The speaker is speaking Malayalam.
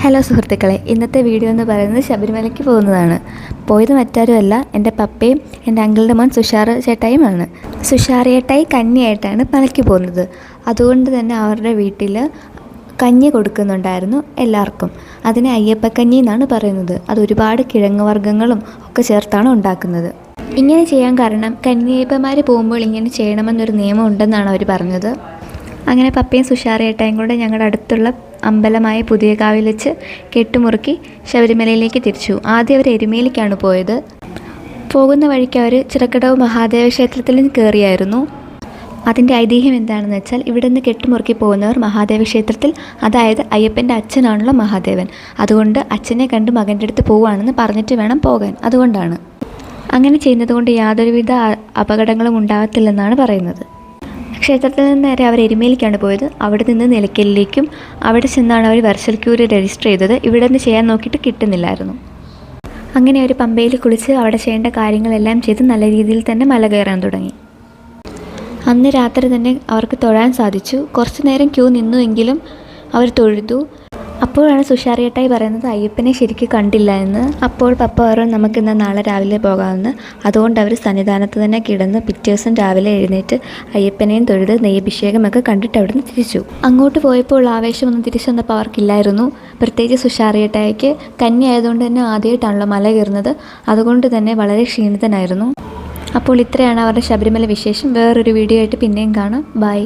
ഹലോ സുഹൃത്തുക്കളെ, ഇന്നത്തെ വീഡിയോ എന്ന് പറയുന്നത് ശബരിമലയ്ക്ക് പോകുന്നതാണ്. പോയത് മറ്റാരുമല്ല, എൻ്റെ പപ്പയും എൻ്റെ അങ്കിളുടെ മോൻ സുഷാർ ചേട്ടായിയുമാണ്. സുഷാർ ചേട്ടായി കന്നിയായിട്ടാണ് മലയ്ക്ക് പോകുന്നത്. അതുകൊണ്ട് തന്നെ അവരുടെ വീട്ടിൽ കഞ്ഞി കൊടുക്കുന്നുണ്ടായിരുന്നു എല്ലാവർക്കും. അതിനെ അയ്യപ്പക്കഞ്ഞി എന്നാണ് പറയുന്നത്. അത് ഒരുപാട് കിഴങ്ങ് വർഗ്ഗങ്ങളും ഒക്കെ ചേർത്താണ് ഉണ്ടാക്കുന്നത്. ഇങ്ങനെ ചെയ്യാൻ കാരണം കന്യായപ്പന്മാർ പോകുമ്പോൾ ഇങ്ങനെ ചെയ്യണമെന്നൊരു നിയമം ഉണ്ടെന്നാണ് അവർ പറഞ്ഞത്. അങ്ങനെ പപ്പയും സുഷാർ ചേട്ടായും കൂടെ ഞങ്ങളുടെ അടുത്തുള്ള അമ്പലമായ പുതിയകാവിൽ വെച്ച് കെട്ടുമുറുക്കി ശബരിമലയിലേക്ക് തിരിച്ചു. ആദ്യം അവർ എരുമേലിക്കാണ് പോയത്. പോകുന്ന വഴിക്ക് അവർ ചിറക്കടവ് മഹാദേവ ക്ഷേത്രത്തിൽ കയറിയായിരുന്നു. അതിൻ്റെ ഐതിഹ്യം എന്താണെന്ന് വെച്ചാൽ, ഇവിടെ നിന്ന് കെട്ടുമുറുക്കി പോകുന്നവർ മഹാദേവ ക്ഷേത്രത്തിൽ, അതായത് അയ്യപ്പൻ്റെ അച്ഛനാണല്ലോ മഹാദേവൻ, അതുകൊണ്ട് അച്ഛനെ കണ്ട് മകൻ്റെ അടുത്ത് പോവുകയാണെന്ന് പറഞ്ഞിട്ട് വേണം പോകാൻ. അതുകൊണ്ടാണ് അങ്ങനെ ചെയ്യുന്നത് കൊണ്ട് യാതൊരുവിധ അപകടങ്ങളും ഉണ്ടാകത്തില്ലെന്നാണ് പറയുന്നത്. ക്ഷേത്രത്തിൽ നിന്ന് നേരെ അവർ എരുമേലിക്കാണ് പോയത്. അവിടെ നിന്ന് നിലയ്ക്കലിലേക്കും അവിടെ ചെന്നാണ് അവർ വെർച്വൽ ക്യൂ രജിസ്റ്റർ ചെയ്തത്. ഇവിടെ നിന്ന് ചെയ്യാൻ നോക്കിയിട്ട് കിട്ടുന്നില്ലായിരുന്നു. അങ്ങനെ അവർ പമ്പയിൽ കുളിച്ച് അവിടെ ചെയ്യേണ്ട കാര്യങ്ങളെല്ലാം ചെയ്ത് നല്ല രീതിയിൽ തന്നെ മല കയറാൻ തുടങ്ങി. അന്ന് രാത്രി തന്നെ അവർക്ക് തൊഴാൻ സാധിച്ചു. കുറച്ച് നേരം ക്യൂ നിന്നുവെങ്കിലും അവർ തൊഴുതു. അപ്പോഴാണ് സുഷാർ ചേട്ടായി പറയുന്നത് അയ്യപ്പനെ ശരിക്കും കണ്ടില്ല എന്ന്. അപ്പോൾ പപ്പ പറഞ്ഞു നമുക്കിന്ന് നാളെ രാവിലെ പോകാമെന്ന്. അതുകൊണ്ട് അവർ സന്നിധാനത്ത് തന്നെ കിടന്ന് പിറ്റേ ദിവസം രാവിലെ എഴുന്നേറ്റ് അയ്യപ്പനെയും തൊഴുത് നെയ്യഭിഷേകമൊക്കെ കണ്ടിട്ട് അവിടെ നിന്ന് തിരിച്ചു. അങ്ങോട്ട് പോയപ്പോൾ ആവേശമൊന്നും തിരിച്ചു വന്നപ്പോൾ അവർക്കില്ലായിരുന്നു. പ്രത്യേകിച്ച് സുഷാർ ചേട്ടായിക്ക് കന്നി ആയതുകൊണ്ട് തന്നെ ആദ്യമായിട്ടാണല്ലോ മല കയറുന്നത്. അതുകൊണ്ട് തന്നെ വളരെ ക്ഷീണിതനായിരുന്നു. അപ്പോൾ ഇത്രയാണ് അവരുടെ ശബരിമല വിശേഷം. വേറൊരു വീഡിയോ ആയിട്ട് പിന്നെയും കാണാം. ബൈ.